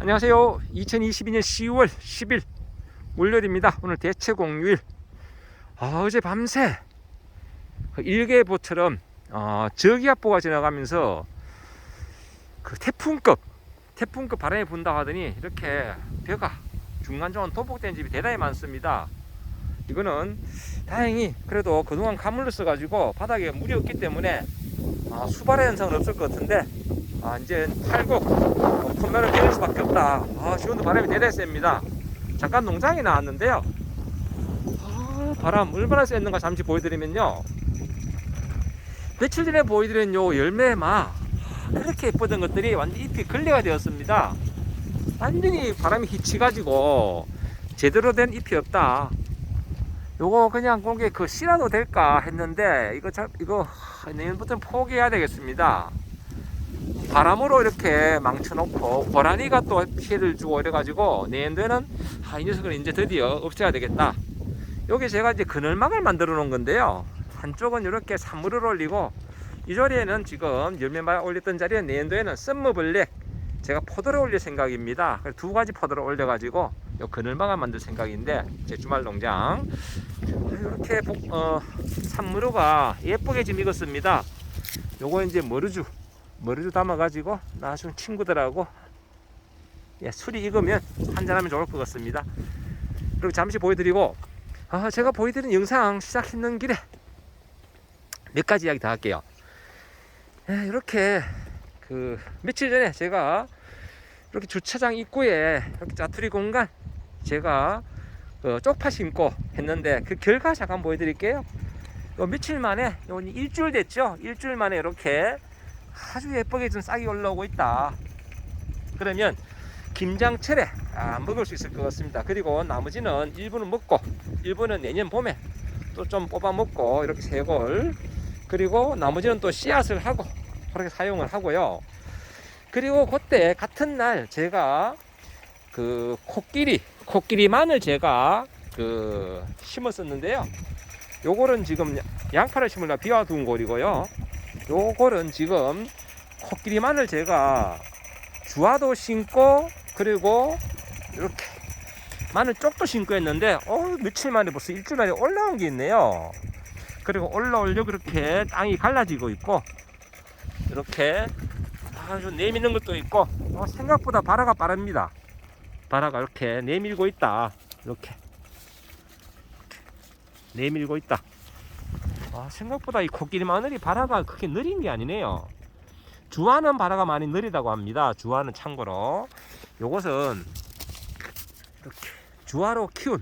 안녕하세요. 2022년 10월 10일 월요일입니다. 오늘 대체공휴일. 어제 밤새 일개보처럼 저기압보가 지나가면서 그 태풍급 바람이 분다 하더니 이렇게 벼가 중간중간 도복된 집이 대단히 많습니다. 이거는 다행히 그래도 그동안 가물러 써가지고 바닥에 물이 없기 때문에 수발의 현상은 없을 것 같은데 이제 탈곡 폰면을 때릴 수밖에 없다. 지금도 바람이 대단히 셉니다. 잠깐 농장에 나왔는데요. 바람 얼마나 셌는가 잠시 보여드리면요, 며칠 전에 보여드린 요 열매마 그렇게 예쁘던 것들이 완전 잎이 걸레가 되었습니다. 완전히 바람이 휘치가지고 제대로 된 잎이 없다. 요거 그냥 공개 씨라도 될까 했는데 이거 내년부터는 포기해야 되겠습니다. 바람으로 이렇게 망쳐놓고 고라니가 또 피해를 주고 이래가지고 내년도에는 이 녀석은 이제 드디어 없애야 되겠다. 여기 제가 이제 그늘막을 만들어 놓은 건데요, 한쪽은 이렇게 산물을 올리고 이 자리에는 지금 열매만 올렸던 자리에 내년도에는 썸머블랙 제가 포도를 올릴 생각입니다. 두 가지 포도를 올려가지고 요 그늘막을 만들 생각인데, 제 주말 농장 이렇게 산무로가 예쁘게 지금 익었습니다. 요거 이제 머루주 담아가지고 나중에 친구들하고 술이 익으면 한잔하면 좋을 것 같습니다. 그리고 잠시 보여드리고, 제가 보여드린 영상 시작했는 길에 몇 가지 이야기 더 할게요. 이렇게 며칠 전에 제가 이렇게 주차장 입구에 이렇게 짜투리 공간 제가 쪽파 심고 했는데 그 결과 잠깐 보여드릴게요. 며칠 만에 일주일 됐죠. 일주일 만에 이렇게 아주 예쁘게 좀 싹이 올라오고 있다. 그러면 김장철에 먹을 수 있을 것 같습니다. 그리고 나머지는 일부는 먹고 일부는 내년 봄에 또 좀 뽑아 먹고 이렇게 세골, 그리고 나머지는 또 씨앗을 하고 그렇게 사용을 하고요. 그리고 그때 같은 날 제가 코끼리 마늘 제가 심었었는데요. 요거는 지금 양파를 심으려 비워둔 골이고요. 요거는 지금 코끼리 마늘 제가 주화도 심고 그리고 이렇게 마늘 쪽도 심고 했는데 며칠 만에 벌써 일주일 만에 올라온 게 있네요. 그리고 올라오려고 그렇게 땅이 갈라지고 있고 이렇게 아주 내미는 것도 있고 생각보다 발화가 빠릅니다. 발화가 이렇게 내밀고 있다. 이렇게 내밀고 있다. 생각보다 이 코끼리 마늘이 발화가 그렇게 느린 게 아니네요. 주화는 발화가 많이 느리다고 합니다. 주화는 참고로 요것은 이렇게 주화로 키운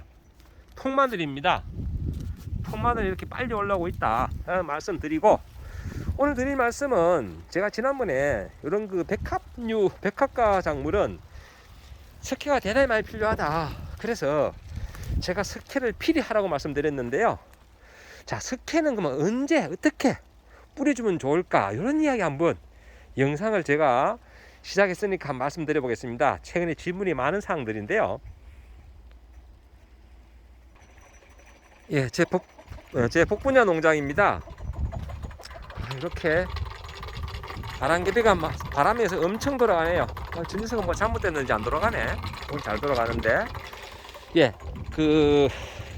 통마늘입니다. 통마늘이 이렇게 빨리 올라오고 있다 말씀드리고, 오늘 드릴 말씀은 제가 지난번에 이런 백합과 작물은 석회가 대단히 많이 필요하다. 그래서 제가 석회를 필히 하라고 말씀드렸는데요. 자, 석회는 그러면 언제 어떻게 뿌려주면 좋을까, 이런 이야기 한번 영상을 제가 시작했으니까 한번 말씀드려 보겠습니다. 최근에 질문이 많은 사항들인데요. 제 복분야 농장입니다. 이렇게 바람개비가 바람에서 엄청 돌아가네요. 전지석은 뭐 잘못됐는지 안 돌아가네. 잘 돌아가는데,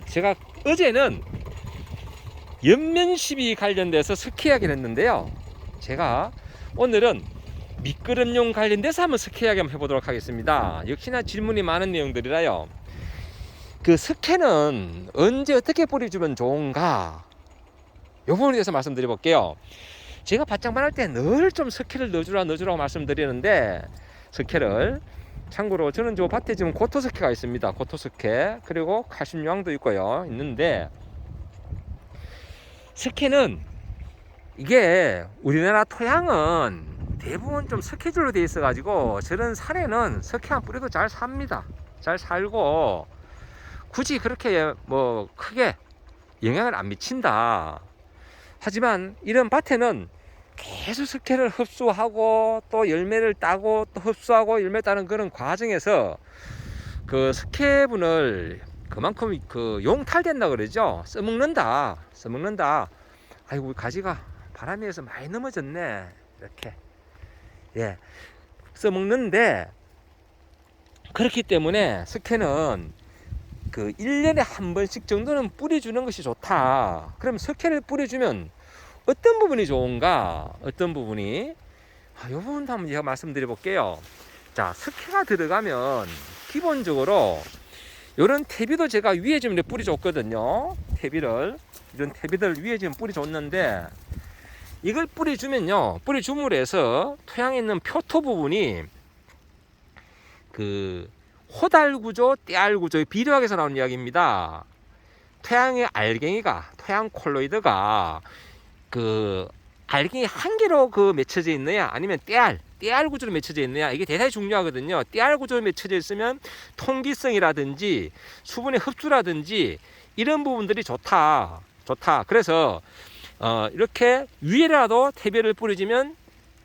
제가 어제는 연면십이 관련돼서 석회 이야기를 했는데요. 제가 오늘은 미끄럼용 관련돼서 한번 석회 이야기 한번 해보도록 하겠습니다. 역시나 질문이 많은 내용들이라요. 석회는 언제 어떻게 뿌려주면 좋은가, 이 부분에 대해서 말씀드려 볼게요. 제가 바짝만 할 때 늘 좀 석회를 넣어주라고 말씀드리는데, 석회를 참고로 저는 저 밭에 지금 고토석회가 있습니다. 고토석회, 그리고 칼슘유황도 있는데, 석회는 이게 우리나라 토양은 대부분 좀 석회질로 되어 있어 가지고 저런 산에는 석회 안 뿌려도 잘 삽니다. 잘 살고 굳이 그렇게 크게 영향을 안 미친다. 하지만 이런 밭에는 계속 석회를 흡수하고 또 열매를 따고 또 흡수하고 열매 따는 그런 과정에서 석회분을 그만큼 용탈된다 그러죠. 써먹는다. 아이고, 가지가 바람에서 많이 넘어졌네. 이렇게 써먹는데, 그렇기 때문에 석회는 그 1년에 한 번씩 정도는 뿌려주는 것이 좋다. 그럼 석회를 뿌려주면 어떤 부분이 좋은가? 어떤 부분이? 이 부분도 한번 제가 말씀드려 볼게요. 자, 석회가 들어가면 기본적으로 이런 퇴비도 제가 위에 좀 뿌려줬거든요. 이런 퇴비들 위에 지금 뿌려줬는데, 이걸 뿌려주면요, 뿌려줌으로 해서 토양에 있는 표토 부분이 그 호달 구조, 떼알 구조의 비료학에서 나온 이야기입니다. 토양의 알갱이가, 토양 콜로이드가 그 알갱이 한 개로 그 맺혀져 있느냐, 아니면 떼알 구조로 맺혀져 있느냐, 이게 대단히 중요하거든요. 떼알 구조로 맺혀져 있으면 통기성이라든지 수분의 흡수라든지 이런 부분들이 좋다. 그래서 이렇게 위에라도 퇴비를 뿌려주면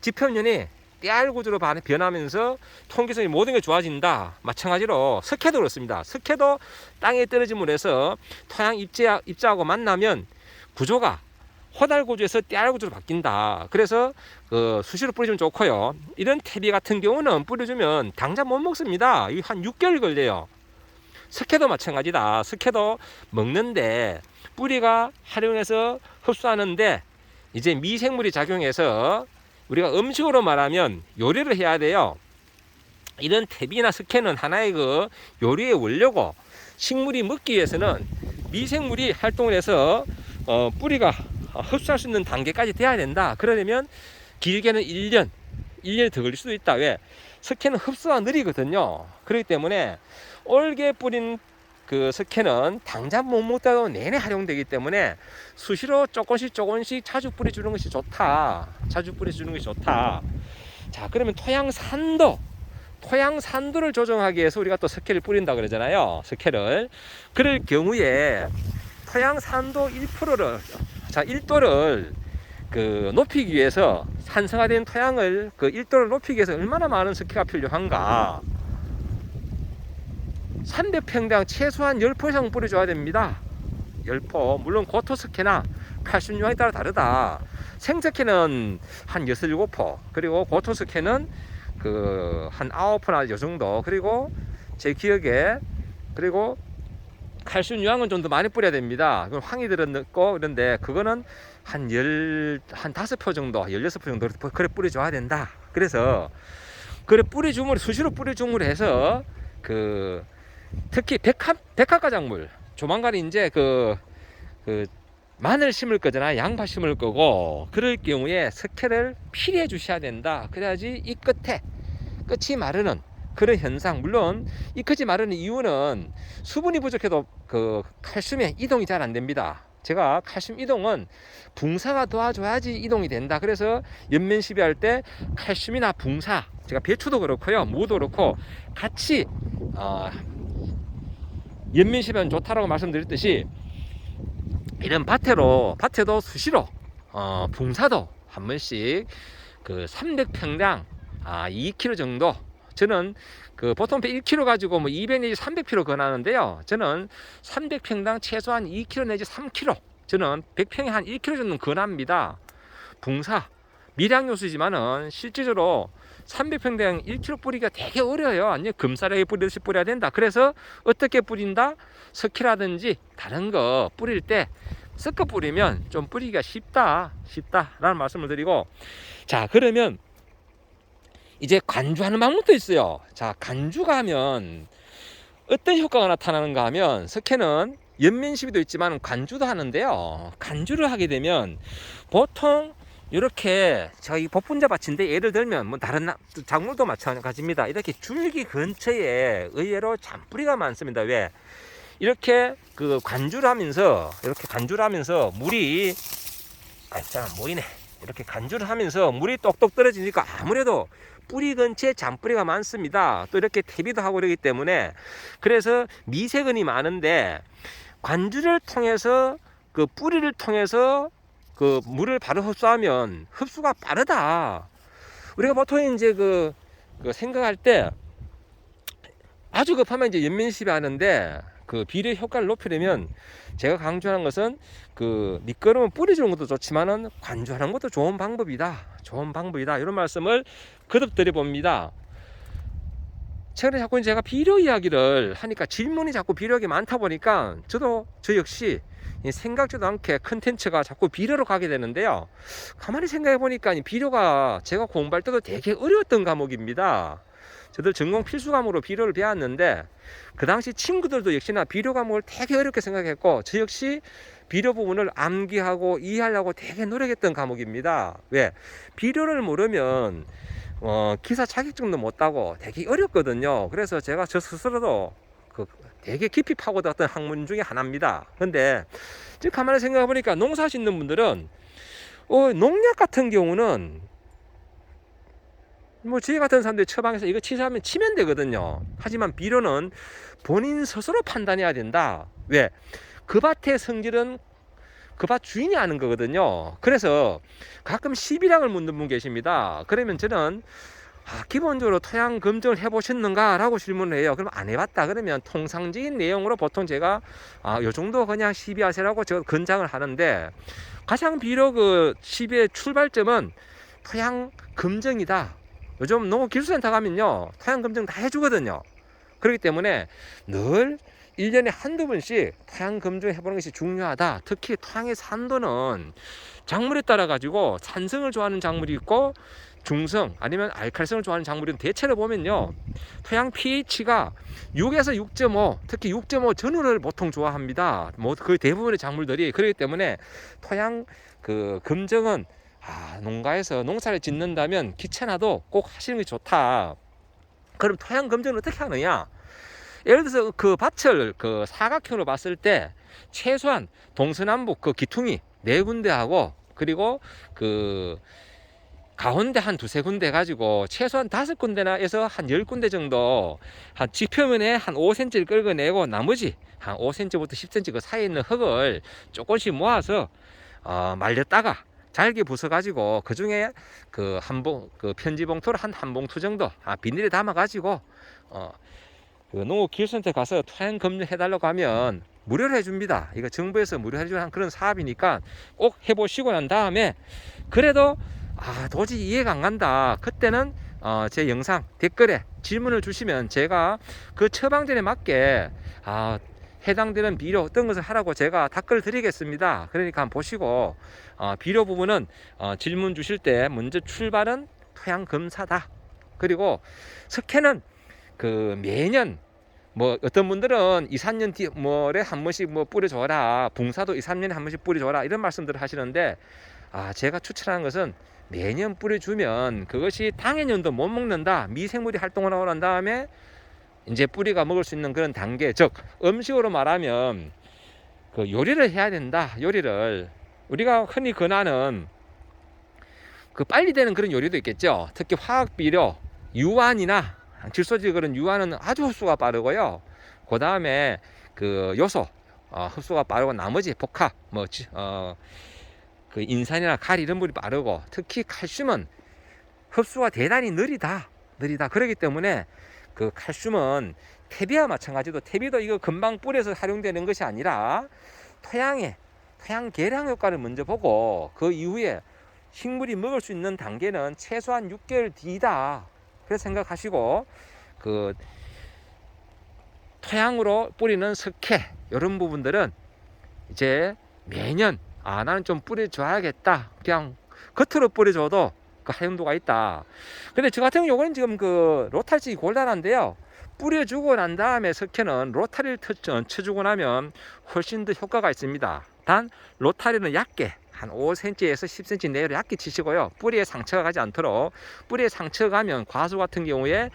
지평면이 떼알 구조로 변하면서 통기성이 모든 게 좋아진다. 마찬가지로 석회도 그렇습니다. 석회도 땅에 떨어짐으로 해서 토양 입자하고 만나면 구조가 호달 구조에서 떼알 구조로 바뀐다. 그래서 수시로 뿌려주면 좋고요. 이런 퇴비 같은 경우는 뿌려주면 당장 못 먹습니다. 이 한 6개월 걸려요. 석회도 마찬가지다. 석회도 먹는데 뿌리가 활용해서 흡수하는데 이제 미생물이 작용해서 우리가 음식으로 말하면 요리를 해야 돼요. 이런 퇴비나 석회는 하나의 그 요리의 원료고, 식물이 먹기 위해서는 미생물이 활동을 해서 뿌리가 흡수할 수 있는 단계까지 돼야 된다. 그러려면 길게는 1년 더 걸릴 수도 있다. 왜? 석회는 흡수가 느리거든요. 그렇기 때문에 올게 뿌린 그 석회는 당장 못 먹다가 내내 활용되기 때문에 수시로 조금씩 자주 뿌려주는 것이 좋다. 자, 그러면 토양 산도를 조정하기 위해서 우리가 또 석회를 뿌린다 그러잖아요. 석회를. 그럴 경우에 토양 산도 1도를 높이기 위해서, 산성화된 토양을 1도를 높이기 위해서 얼마나 많은 석회가 필요한가? 300평당 최소한 10포 이상 뿌려줘야 됩니다. 10포. 물론 고토석회나 칼슘 유황에 따라 다르다. 생석회는 한 6, 7포, 그리고 고토석회는 한 9포나 요 정도. 그리고 제 기억에, 그리고 칼슘 유황은 좀 더 많이 뿌려야 됩니다. 그럼 황이 들어넣고 그런데 그거는 한 5포 정도, 16포 정도 그래 뿌려줘야 된다. 그래서 수시로 뿌려줌으로 해서 특히 백합과 작물, 조만간 이제 마늘 심을 거잖아, 양파 심을 거고, 그럴 경우에 석회를 필요해 주셔야 된다. 그래야지 이 끝이 마르는 그런 현상. 물론 이 끝이 마르는 이유는 수분이 부족해도 칼슘의 이동이 잘 안 됩니다. 제가 칼슘 이동은 붕사가 도와줘야지 이동이 된다. 그래서 연면 시비할 때 칼슘이나 붕사, 제가 배추도 그렇고요, 무도 그렇고 같이 연면 시비하면 좋다라고 말씀드렸듯이, 이런 밭에도 수시로 붕사도 한 번씩 300평당 2kg 정도, 저는 보통 1kg 가지고 200 내지 300kg 권하는데요. 저는 300평당 최소한 2kg 내지 3kg, 저는 100평에 한 1kg 정도 권합니다. 붕사, 미량요수지만은 실질적으로 300평당 1kg 뿌리기가 되게 어려워요. 아니면 금사라게 뿌리듯이 뿌려야 된다. 그래서 어떻게 뿌린다? 석회라든지 다른 거 뿌릴 때 섞어 뿌리면 좀 뿌리기가 쉽다라는 말씀을 드리고, 자, 그러면 이제 간주하는 방법도 있어요. 자, 간주가 하면 어떤 효과가 나타나는가 하면, 석회는 연면 시비도 있지만 간주도 하는데요. 간주를 하게 되면 보통 이렇게 저희 복분자 밭인데, 예를 들면 다른 작물도 마찬가지입니다. 이렇게 줄기 근처에 의외로 잔뿌리가 많습니다. 왜? 이렇게 간주를 하면서 물이 이렇게 간주를 하면서 물이 똑똑 떨어지니까 아무래도 뿌리 근처에 잔뿌리가 많습니다. 또 이렇게 퇴비도 하고 그러기 때문에, 그래서 미세근이 많은데 관주를 통해서 뿌리를 통해서 물을 바로 흡수하면 흡수가 빠르다. 우리가 보통 이제 생각할 때 아주 급하면 이제 연면 시비 하는데, 비료 효과를 높이려면 제가 강조하는 것은 미끄러운 뿌려주는 것도 좋지만은 관주하는 것도 좋은 방법이다. 이런 말씀을 거듭 드려 봅니다. 최근에 자꾸 제가 비료 이야기를 하니까 질문이 자꾸 비료가 많다 보니까 저 역시 생각지도 않게 컨텐츠가 자꾸 비료로 가게 되는데요. 가만히 생각해 보니까 비료가 제가 공부할 때도 되게 어려웠던 과목입니다. 저들 전공 필수 과목으로 비료를 배웠는데 그 당시 친구들도 역시나 비료 과목을 되게 어렵게 생각했고 저 역시 비료 부분을 암기하고 이해하려고 되게 노력했던 과목입니다. 왜? 비료를 모르면 기사 자격증도 못 따고 되게 어렵거든요. 그래서 제가 저 스스로도 되게 깊이 파고들었던 학문 중에 하나입니다. 근데 지금 가만히 생각해 보니까 농사 짓는 분들은 농약 같은 경우는 뭐 저희 같은 사람들이 처방해서 이거 치면 되거든요. 하지만 비료는 본인 스스로 판단해야 된다. 왜? 그 밭의 성질은 그 밭 주인이 아는 거거든요. 그래서 가끔 시비량을 묻는 분 계십니다. 그러면 저는 기본적으로 토양 검증을 해보셨는가? 라고 질문을 해요. 그럼 안 해봤다. 그러면 통상적인 내용으로 보통 제가 요 정도 그냥 시비하세요라고 저 권장을 하는데 가장 비록 그 시비의 출발점은 토양 검증이다. 요즘 농업기술센터 가면요 토양 검증 다 해주거든요. 그렇기 때문에 늘 1년에 한두 번씩 토양 검증 해보는 것이 중요하다. 특히 토양의 산도는 작물에 따라 가지고 산성을 좋아하는 작물이 있고 중성 아니면 알칼성을 좋아하는 작물은 대체로 보면요 토양 pH가 6에서 6.5 특히 6.5 전후를 보통 좋아합니다. 뭐 거의 대부분의 작물들이. 그렇기 때문에 토양 검증은 농가에서 농사를 짓는다면 귀찮아도 꼭 하시는 게 좋다. 그럼 토양 검증은 어떻게 하느냐? 예를 들어서 그 밭을 사각형으로 봤을 때 최소한 동서남북 기퉁이 4군데하고 그리고 가운데 한 2-3군데 가지고 최소한 5군데나 해서 한 10군데 정도 한 지표면에 한 5cm를 긁어내고 나머지 한 5cm부터 10cm 그 사이에 있는 흙을 조금씩 모아서 말렸다가 잘게 부숴 가지고 그 중에 편지 봉투를 한 봉투 정도 비닐에 담아 가지고 농업기술센터 가서 토양 검증해 달라고 하면 무료로 해줍니다. 이거 정부에서 무료로 해주는 그런 사업이니까 꼭 해보시고 난 다음에 그래도 도저히 이해가 안 간다. 그때는 제 영상 댓글에 질문을 주시면 제가 그 처방전에 맞게 해당되는 비료 어떤 것을 하라고 제가 답글 드리겠습니다. 그러니까 한번 보시고 비료 부분은 질문 주실 때 먼저 출발은 토양 검사다. 그리고 석회는 매년 어떤 분들은 2-3년 뒤에 한 번씩 뿌려줘라. 붕사도 2-3년에 한 번씩 뿌려줘라. 이런 말씀들을 하시는데 제가 추천하는 것은 매년 뿌려주면 그것이 당해년도 못 먹는다. 미생물이 활동을 하고 난 다음에 이제 뿌리가 먹을 수 있는 그런 단계, 즉 음식으로 말하면 요리를 해야 된다. 요리를 우리가 흔히 권하는 빨리 되는 그런 요리도 있겠죠. 특히 화학 비료, 유황이나 질소질 그런 유황은 아주 흡수가 빠르고요. 그 다음에 요소 흡수가 빠르고 나머지 복합 인산이나 칼 이런 물이 빠르고 특히 칼슘은 흡수가 대단히 느리다. 그렇기 때문에 칼슘은 퇴비와 마찬가지로 퇴비도 이거 금방 뿌려서 활용되는 것이 아니라 토양 개량 효과를 먼저 보고 그 이후에 식물이 먹을 수 있는 단계는 최소한 6개월 뒤다. 그래서 생각하시고 토양으로 뿌리는 석회 이런 부분들은 이제 매년 나는 좀 뿌려줘야겠다. 그냥 겉으로 뿌려줘도 활용도가 있다. 근데 저 같은 경우는 지금 로타리 곤란한데요. 뿌려주고 난 다음에 석회는 로타리를 쳐주고 나면 훨씬 더 효과가 있습니다. 단 로타리는 얇게 한 5cm에서 10cm 내외로 얇게 치시고요. 뿌리에 상처가 가지 않도록. 뿌리에 상처가 가면 과수 같은 경우에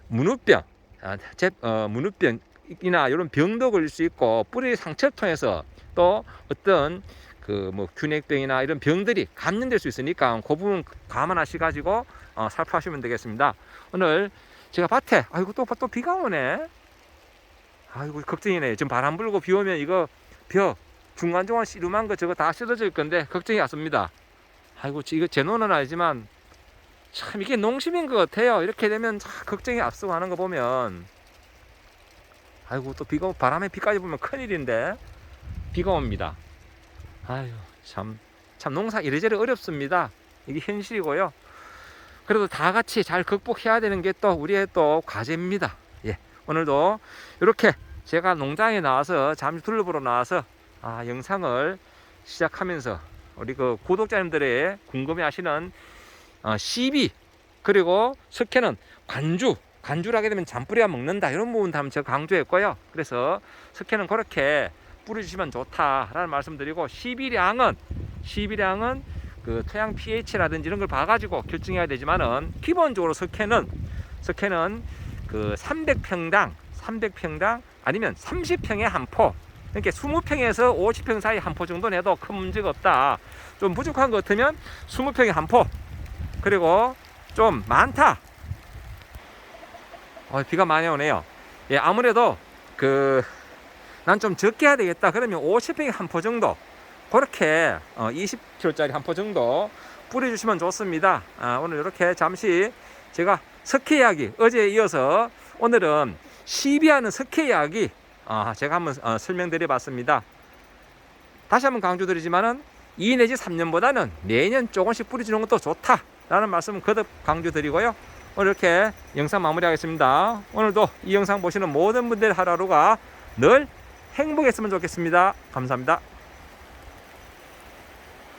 문우병, 문우병이나 이런 병도 걸릴 수 있고 뿌리 상처를 통해서 또 어떤 균핵병이나 이런 병들이 감염될 수 있으니까 그 부분 감안하셔가지고 살펴하시면 되겠습니다. 오늘 제가 밭에 또 비가 오네. 걱정이네. 지금 바람 불고 비 오면 이거 벼 중간중간 씨름한 거 저거 다 씻어질 건데 걱정이 왔습니다. 이거 제 논은 아니지만 참 이게 농심인 것 같아요. 이렇게 되면 걱정이 앞서고 하는 거 보면 또 비가 바람에 비까지 보면 큰일인데 비가 옵니다. 참 농사 이래저래 어렵습니다. 이게 현실이고요. 그래도 다 같이 잘 극복해야 되는 게 또 우리의 또 과제입니다. 예, 오늘도 이렇게 제가 농장에 나와서 잠시 둘러보러 나와서 영상을 시작하면서 우리 그 구독자님들의 궁금해하시는 시비 그리고 석회는 관주를 하게 되면 잔뿌리가 먹는다 이런 부분 한번 제가 강조했고요. 그래서 석회는 그렇게 뿌려주시면 좋다라는 말씀드리고 시비량은 그 토양 pH라든지 이런 걸 봐가지고 결정해야 되지만은 기본적으로 석회는 그 300평당 아니면 30평에 한 포, 이렇게 20평에서 50평 사이 한 포 정도 내도 큰 문제가 없다. 좀 부족한 것 같으면 20평에 한 포, 그리고 좀 많다. 비가 많이 오네요. 예, 아무래도 난 좀 적게 해야 되겠다. 그러면 50평에 한 포 정도, 그렇게 20kg짜리 한 포 정도 뿌려주시면 좋습니다. 오늘 이렇게 잠시 제가 석회 이야기, 어제에 이어서 오늘은 시비하는 석회 이야기 제가 한번 설명드려 봤습니다. 다시 한번 강조드리지만은 2 내지 3년보다는 매년 조금씩 뿌려주는 것도 좋다라는 말씀을 거듭 강조드리고요. 오늘 이렇게 영상 마무리하겠습니다. 오늘도 이 영상 보시는 모든 분들의 하루하루가 늘 행복했으면 좋겠습니다. 감사합니다.